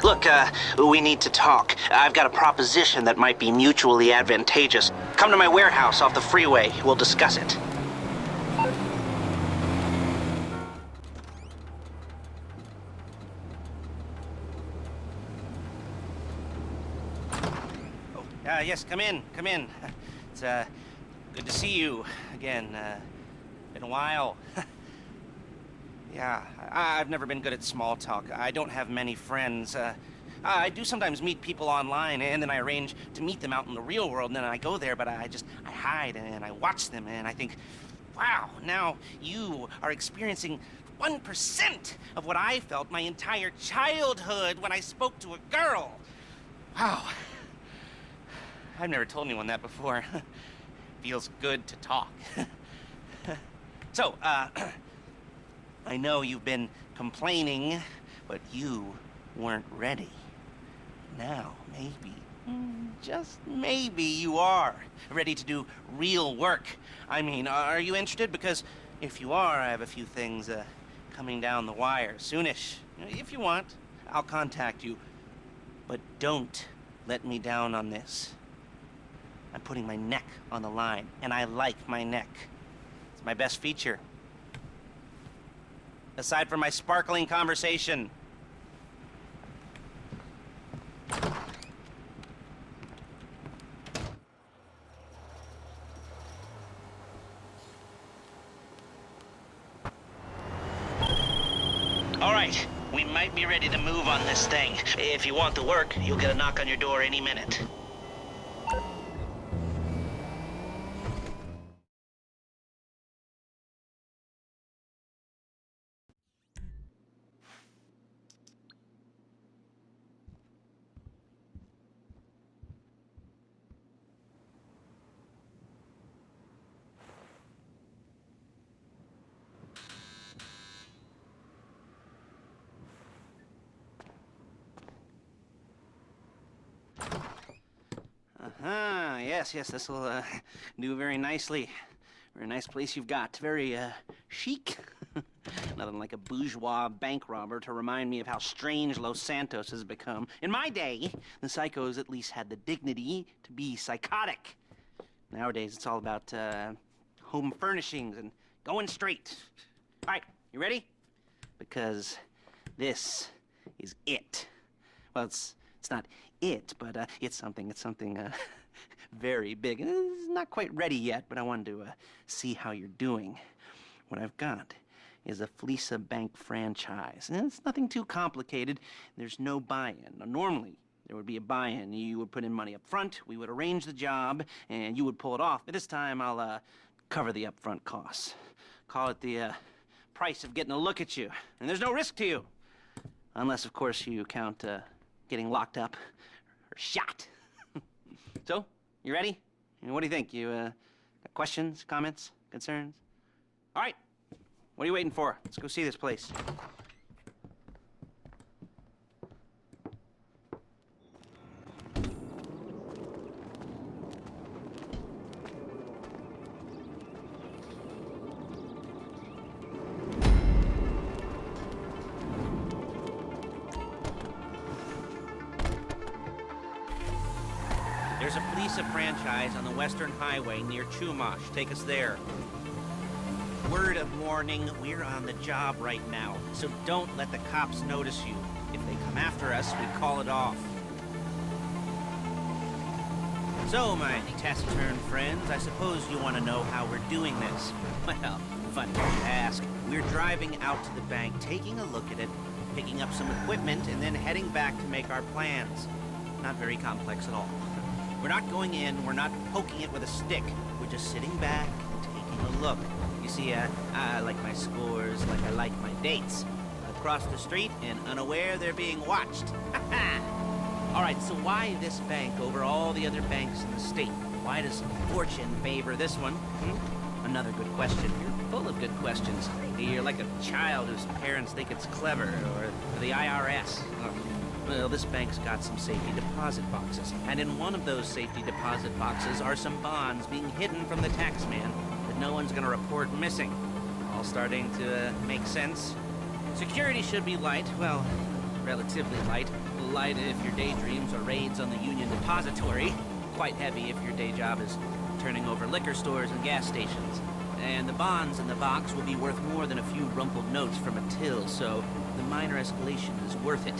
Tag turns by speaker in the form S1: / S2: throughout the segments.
S1: Look, we need to talk. I've got a proposition that might be mutually advantageous. Come to my warehouse off the freeway. We'll discuss it. Oh, yes, come in, come in. It's, good to see you again. Been a while. Yeah, I've never been good at small talk. I don't have many friends. I do sometimes meet people online, and then I arrange to meet them out in the real world, and then I go there, but I hide, and I watch them, and I think, wow, now you are experiencing 1% of what I felt my entire childhood when I spoke to a girl. Wow. I've never told anyone that before. Feels good to talk. So, I know you've been complaining, but you weren't ready. Now, maybe, just maybe you are ready to do real work. I mean, are you interested? Because if you are, I have a few things coming down the wire soonish. If you want, I'll contact you. But don't let me down on this. I'm putting my neck on the line, and I like my neck. It's my best feature. Aside from my sparkling conversation. All right, we might be ready to move on this thing. If you want the work, you'll get a knock on your door any minute. Yes, this will do very nicely. Very nice place you've got. Very chic. Nothing like a bourgeois bank robber to remind me of how strange Los Santos has become. In my day, the psychos at least had the dignity to be psychotic. Nowadays, it's all about home furnishings and going straight. All right, you ready? Because this is it. Well, it's not it, but it's something very big. It's not quite ready yet, but I wanted to see how you're doing. What I've got is a Fleeca bank franchise. And it's nothing too complicated. There's no buy-in. Now, normally, there would be a buy-in. You would put in money up front, we would arrange the job, and you would pull it off. But this time, I'll cover the upfront costs. Call it the price of getting a look at you. And there's no risk to you. Unless, of course, you count getting locked up or shot. So, you ready? What do you think? You got questions, comments, concerns? All right. What are you waiting for? Let's go see this place. There's a Fleeca franchise on the Western Highway near Chumash. Take us there. Word of warning, we're on the job right now, so don't let the cops notice you. If they come after us, we call it off. So, my taciturn friends, I suppose you want to know how we're doing this. Well, funny you ask. We're driving out to the bank, taking a look at it, picking up some equipment, and then heading back to make our plans. Not very complex at all. We're not going in, we're not poking it with a stick. We're just sitting back and taking a look. You see, I like my scores like I like my dates. Across the street and unaware they're being watched. All right, so why this bank over all the other banks in the state? Why does fortune favor this one? Another good question. You're full of good questions. You're like a child whose parents think it's clever, or the IRS. Well, this bank's got some safety deposit boxes, and in one of those safety deposit boxes are some bonds being hidden from the tax man that no one's gonna report missing. All starting to make sense. Security should be light, well, relatively light. light if your daydreams are raids on the Union Depository. Quite heavy if your day job is turning over liquor stores and gas stations. And the bonds in the box will be worth more than a few rumpled notes from a till, so the minor escalation is worth it,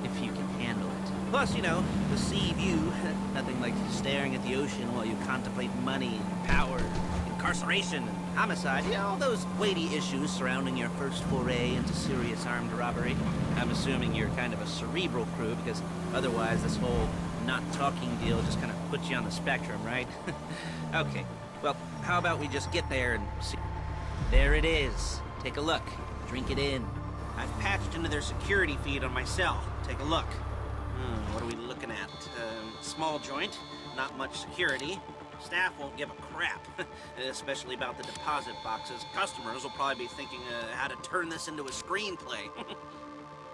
S1: if you can handle it. Plus, you know, the sea view. Nothing like staring at the ocean while you contemplate money and power, incarceration and homicide. You know, all those weighty issues surrounding your first foray into serious armed robbery. I'm assuming you're kind of a cerebral crew, because otherwise this whole not talking deal just kind of puts you on the spectrum, right? Okay, well, how about we just get there and see? There it is. Take a look. Drink it in. I've patched into their security feed on my cell. Take a look. What are we looking at? Small joint, not much security. Staff won't give a crap, especially about the deposit boxes. Customers will probably be thinking how to turn this into a screenplay.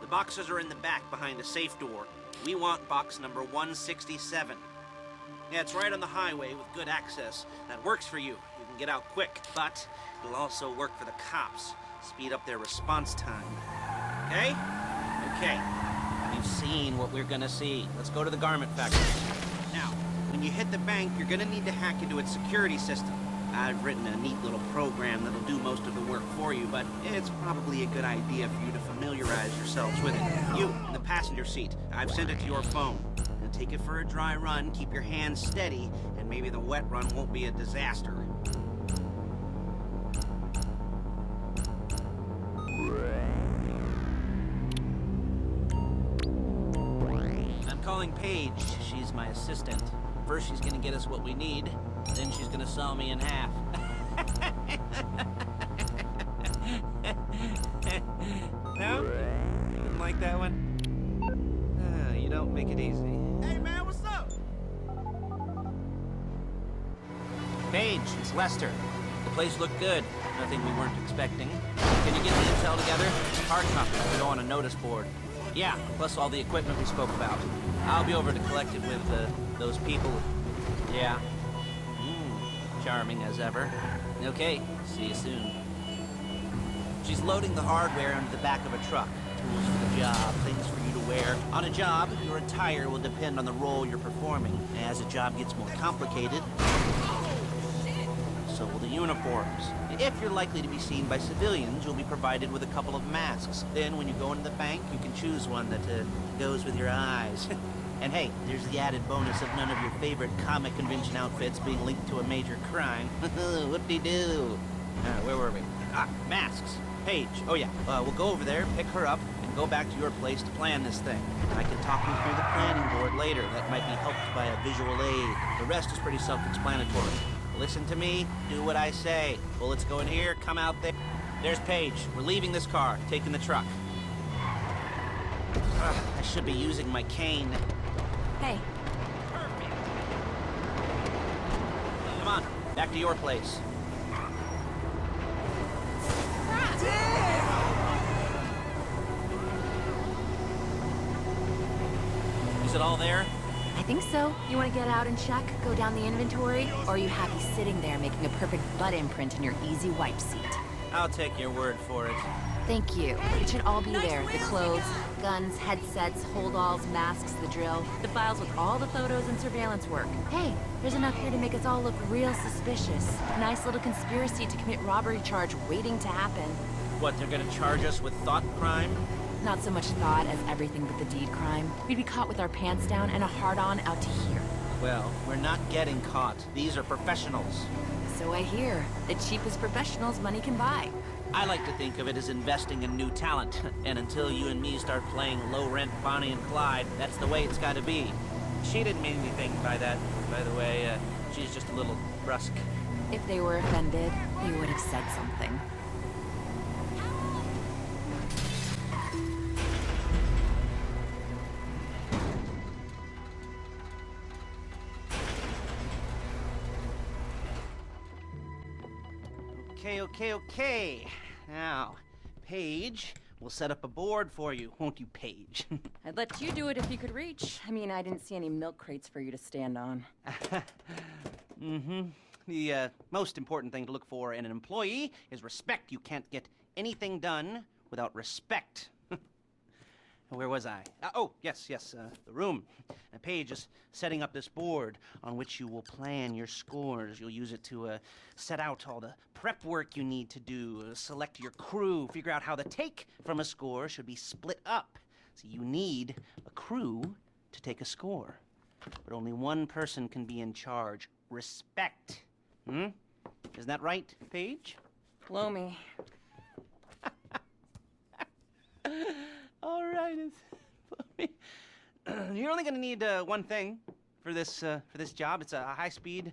S1: The boxes are in the back behind a safe door. We want box number 167. Yeah, it's right on the highway with good access. That works for you. You can get out quick, but it'll also work for the cops. Speed up their response time. Okay? Okay. You've seen what we're gonna see. Let's go to the garment factory. Now, when you hit the bank, you're gonna need to hack into its security system. I've written a neat little program that'll do most of the work for you, but it's probably a good idea for you to familiarize yourselves with it. You, in the passenger seat, I've sent it to your phone. Now take it for a dry run, keep your hands steady, and maybe the wet run won't be a disaster. I'm calling Paige. She's my assistant. First she's gonna get us what we need, then she's gonna saw me in half. No? You didn't like that one? You don't make it easy.
S2: Hey man, what's up?
S1: Paige, it's Lester. The place looked good. Nothing we weren't expecting. Can you get the intel together? Hard copies to go on a notice board. Yeah, plus all the equipment we spoke about. I'll be over to collect it with those people. Yeah. Charming as ever. Okay, see you soon. She's loading the hardware into the back of a truck. Tools for the job, things for you to wear. On a job, your attire will depend on the role you're performing. As a job gets more complicated, so will the uniforms. If you're likely to be seen by civilians, you'll be provided with a couple of masks. Then when you go into the bank, you can choose one that goes with your eyes. And hey, there's the added bonus of none of your favorite comic convention outfits being linked to a major crime. Whoop-de-doo. Where were we? Masks. Paige. Oh yeah, we'll go over there, pick her up, and go back to your place to plan this thing. I can talk you through the planning board later. That might be helped by a visual aid. The rest is pretty self-explanatory. Listen to me, do what I say. Bullets go in here, come out there. There's Paige. We're leaving this car, taking the truck. I should be using my cane.
S3: Hey.
S1: Perfect. Come on, back to your place. Is it all there?
S3: I think so. You want to get out and check? Go down the inventory? Or are you happy sitting there making a perfect butt imprint in your easy wipe seat?
S1: I'll take your word for it.
S3: Thank you. It should all be there. The clothes, guns, headsets, holdalls, masks, the drill. The files with all the photos and surveillance work. Hey, there's enough here to make us all look real suspicious. Nice little conspiracy to commit robbery charge waiting to happen.
S1: What, they're gonna charge us with thought crime?
S3: Not so much thought as everything but the deed crime. We'd be caught with our pants down and a hard-on out to here.
S1: Well, we're not getting caught. These are professionals.
S3: So I hear. The cheapest professionals money can buy.
S1: I like to think of it as investing in new talent. And until you and me start playing low-rent Bonnie and Clyde, that's the way it's gotta be. She didn't mean anything by that, by the way. She's just a little brusque.
S3: If they were offended, you would have said something.
S1: Okay. Now, Paige, we'll set up a board for you, won't you, Paige?
S3: I'd let you do it if you could reach. I mean, I didn't see any milk crates for you to stand on.
S1: The most important thing to look for in an employee is respect. You can't get anything done without respect. Where was I? Oh, yes, the room. Paige is setting up this board on which you will plan your scores. You'll use it to set out all the prep work you need to do, select your crew, figure out how the take from a score should be split up. So you need a crew to take a score. But only one person can be in charge. Respect. Isn't that right, Paige?
S2: Blow me.
S1: All right, you're only gonna need one thing for this job. It's a high-speed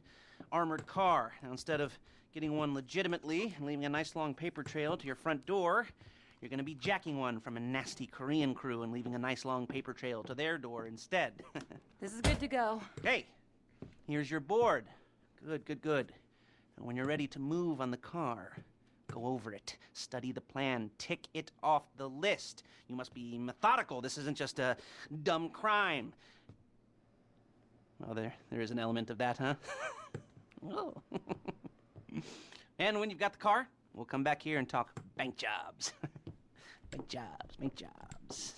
S1: armored car. Now, instead of getting one legitimately and leaving a nice long paper trail to your front door, you're gonna be jacking one from a nasty Korean crew and leaving a nice long paper trail to their door instead.
S2: This is good to go.
S1: Hey, here's your board. Good. And when you're ready to move on the car, go over it, study the plan, tick it off the list. You must be methodical. This isn't just a dumb crime. Well, there is an element of that, huh? Oh. And when you've got the car, we'll come back here and talk bank jobs. Bank jobs.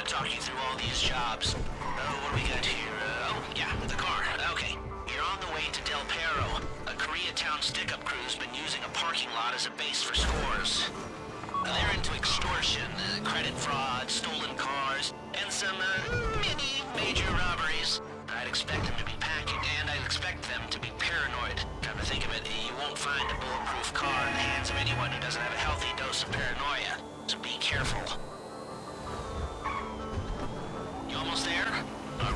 S4: Talk you through all these jobs. What do we got here? The car. Okay. You're on the way to Del Perro. A Koreatown stick-up crew's been using a parking lot as a base for scores. They're into extortion, credit fraud, stolen cars, and some, major robberies. I'd expect them to be packing, and I'd expect them to be paranoid. Come to think of it, you won't find a bulletproof car in the hands of anyone who doesn't have a healthy dose of paranoia. So be careful. Almost there?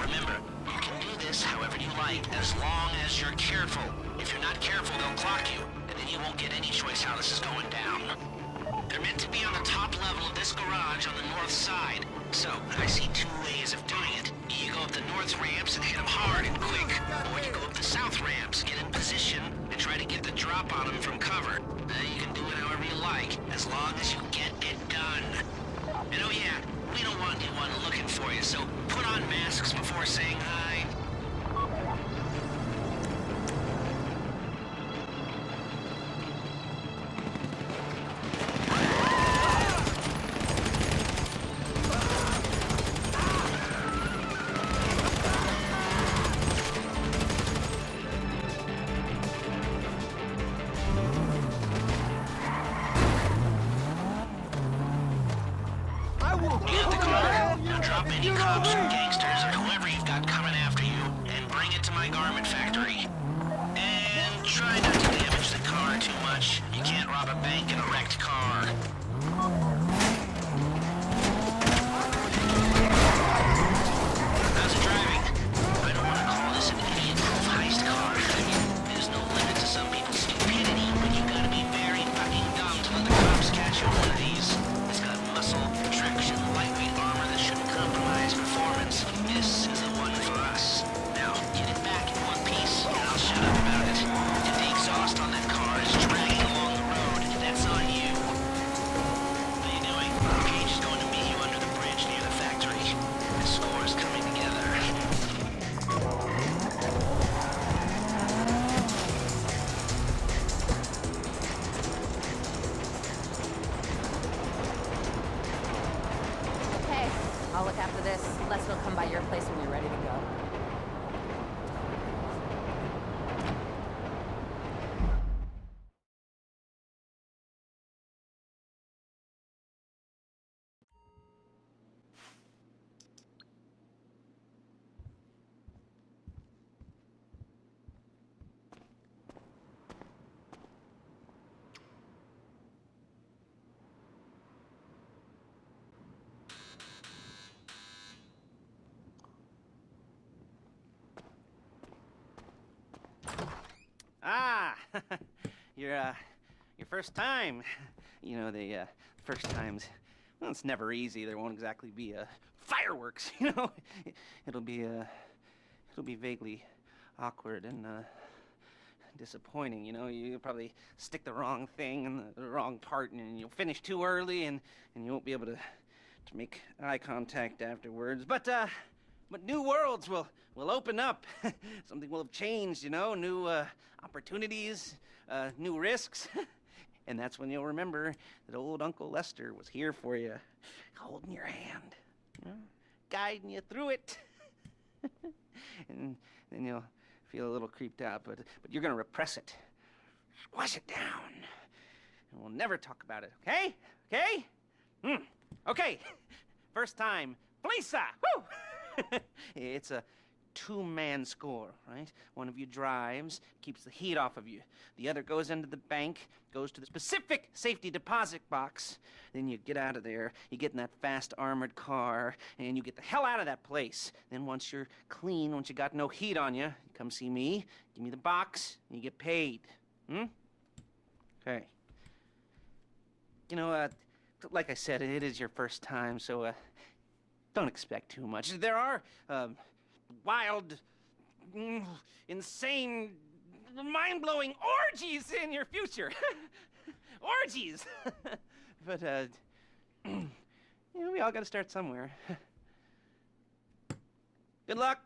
S4: Remember, you can do this however you like, as long as you're careful. If you're not careful, they'll clock you, and then you won't get any choice how this is going down. They're meant to be on the top level of this garage on the north side. So, I see two ways of doing it. You go up the north ramps and hit them hard and quick, or you go up the south ramps, get in position, and try to get the drop on them from cover. You can do it however you like, as long as you get it done. And oh yeah, we don't want anyone looking for you, so put on masks before saying hi. Get the car. Now drop any cops or gangsters or whoever you've got coming after you and bring it to my garment factory. And try not to damage the car too much. You can't rob a bank in a wrecked car. How's it driving? I don't want to call this an idiot-proof heist car. I mean, there's no limit to some people's stupidity, but you gotta be very fucking dumb to let the cops catch you on one of these. It's got muscle, traction, lightweight armor that shouldn't compromise performance. This is the one for us. Now, get it back in one piece, and I'll shut up about it. If the exhaust on that car is dragging along the road, that's on you. How you doing? Paige is going to meet you under the bridge near the factory. The score is coming together.
S3: Okay, I'll look after this. Les will come by your place when you're ready to go.
S1: Ah, your first time. You know, the first times, well, it's never easy. There won't exactly be fireworks, you know. It'll be vaguely awkward and disappointing, you know? You probably stick the wrong thing in the wrong part, and you'll finish too early, and you won't be able to make eye contact afterwards. But new worlds will open up. Something will have changed, you know? New opportunities, new risks. And that's when you'll remember that old Uncle Lester was here for you, holding your hand, you know, guiding you through it. And then you'll feel a little creeped out, but you're gonna repress it. Squash it down. And we'll never talk about it, okay? Okay? Okay. First time, Fleeca! Woo! It's a two-man score, right? One of you drives, keeps the heat off of you. The other goes into the bank, goes to the specific safety deposit box. Then you get out of there, you get in that fast armored car, and you get the hell out of that place. Then once you're clean, once you got no heat on you, come see me, give me the box, and you get paid. Okay. You know, like I said, it is your first time, so don't expect too much. There are wild, insane, mind-blowing orgies in your future. Orgies! But, you know, we all gotta start somewhere. Good luck!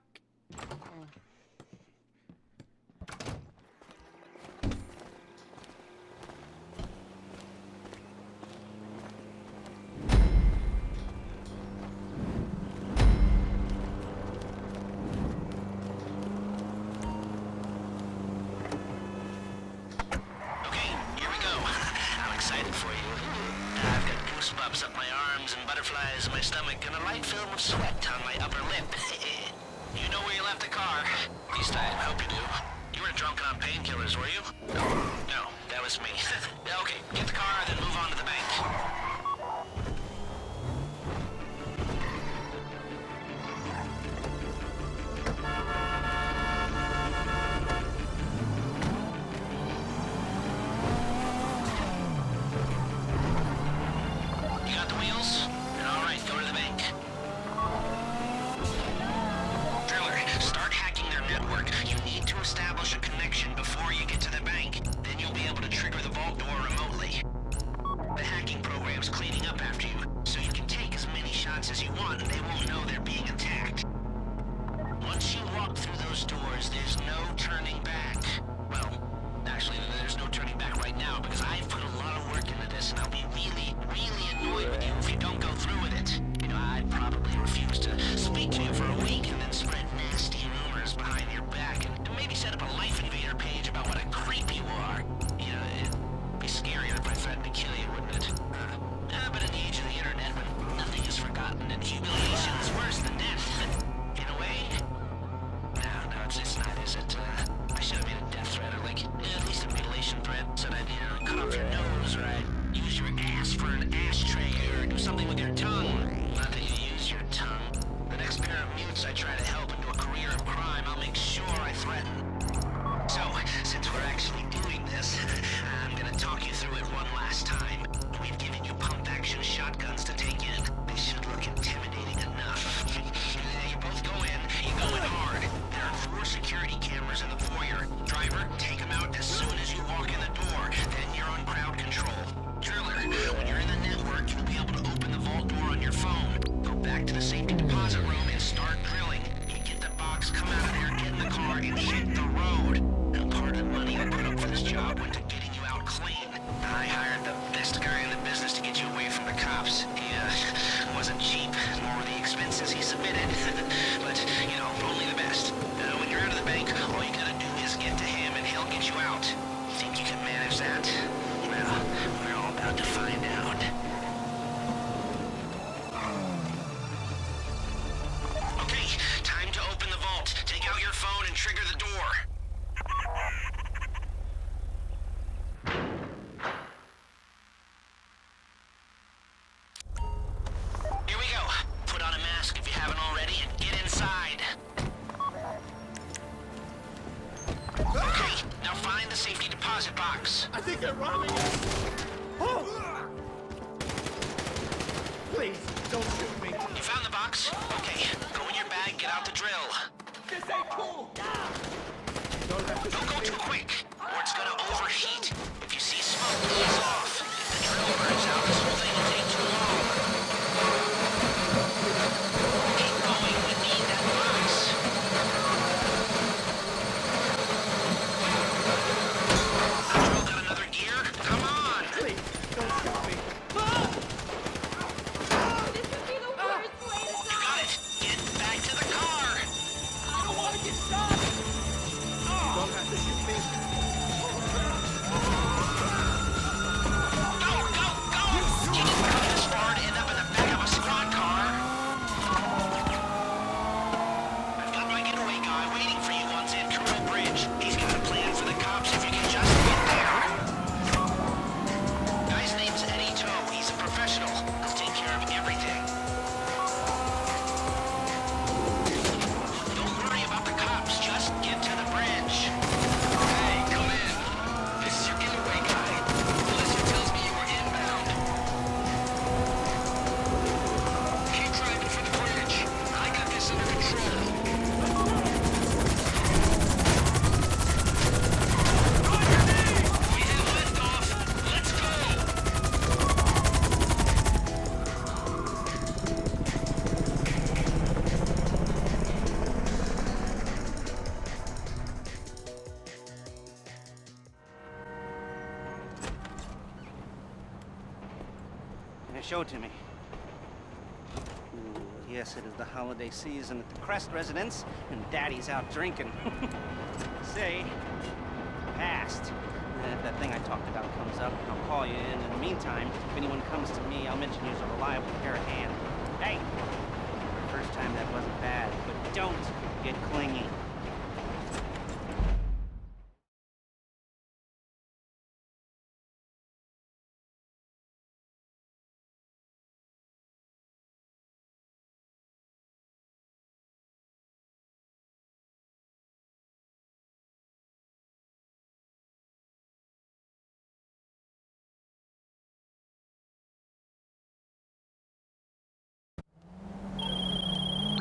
S4: Goosebumps up my arms and butterflies in my stomach and a light film of sweat on my upper lip. You know where you left the car. At least I hope you do. You weren't drunk on painkillers, were you? No, that was me. Okay, get the car, then move on to the bank. Establish a connection before you get to the bank. Then you'll be able to trigger the vault door remotely. The hacking program's cleaning up after you, so you can take as many shots as you want and they won't know they're being attacked. Once you walk through those doors, there's no turning back. Well, actually, there's no turning back right now because I've put a lot of work into this and I'll be really, really annoyed with you if you don't go through with it. You know, I'd probably refuse to speak to you for a week and then spread nasty rumors behind your back and maybe set up a Life Invader page about what a creep you are. You know, it'd be scarier if I threatened to kill you, wouldn't it? But in the age of the internet, when nothing is forgotten and humiliation is worse than death, in a way. No, it's not, is it? I should have made a death threat, or like, at least a mutilation threat. Said I'd, cut off your nose, or I'd use your ass for an ashtray, or do something with your tongue. Not that you use your tongue. The next pair of mutes I try to help into a career of crime, I'll make sure I threaten. So, since we're actually doing this, I'm gonna talk you through it one last time. We've given you pump-action shotguns to take in. They should look intimidating enough. You both go in, you go in hard. There are 4 security cameras in the foyer. Driver, take them out as soon as you walk in the door. Then you're on crowd control. Driller, when you're in the network, you'll be able to open the vault door on your phone. Go back to the safety deposit room and start drilling. You get the box, come out of there, get in the car, and hit the road. Now, part of the money I put up for this job went to getting you out clean. I hired the best guy in the business to get you away from the cops. He, wasn't cheap, nor were the expenses he submitted. But, you know, only the best. When you're out of the bank, all you gotta do is get to him and he'll get you out. Think you can manage that? Well, we're all about to find out. Okay, time to open the vault. Take out your phone and trigger the door. Here we go. Put on a mask if you haven't already and get inside. Okay, now find the safety deposit box.
S5: I think they're robbing us! Oh! Please, don't shoot me!
S4: You found the box? Okay, go in your bag, get out the drill.
S5: This ain't cool!
S4: Don't go too quick. or it's gonna overheat. If you see smoke, ease off. If the drill burns out, this whole thing will take too long. Keep going, we need that box. The drill got another gear? Come on!
S5: Please, don't shoot me.
S2: This would be the worst way to
S4: You got it! Get back to the car!
S5: I don't want to get shot. You don't have to shoot me.
S4: Go, go, go! You didn't come this far to end up in the back of a squad car. I've got my getaway guy waiting for you on San Carmel Bridge. He's got a plan for the cops if you can just get there. Guy's name's Eddie Toe. He's a professional. He'll take care of everything. Don't worry about the cops. Just get to the bridge. Hey, come in. This is your getaway guy. Melissa tells me you were inbound. Keep driving for the bridge. I got this under control. We have liftoff. Let's go.
S1: Show it to me. Ooh, yes, it is the holiday season at the Crest residence, and Daddy's out drinking. Say, passed. And if that thing I talked about comes up, I'll call you in. In the meantime, if anyone comes to me, I'll mention you as a reliable pair of hands. Hey! For the first time, that wasn't bad, but don't get clingy.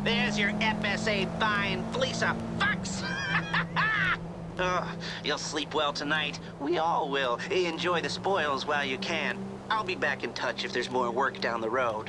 S1: There's your FSA fine, Fleeca fucks! You'll sleep well tonight. We all will. Enjoy the spoils while you can. I'll be back in touch if there's more work down the road.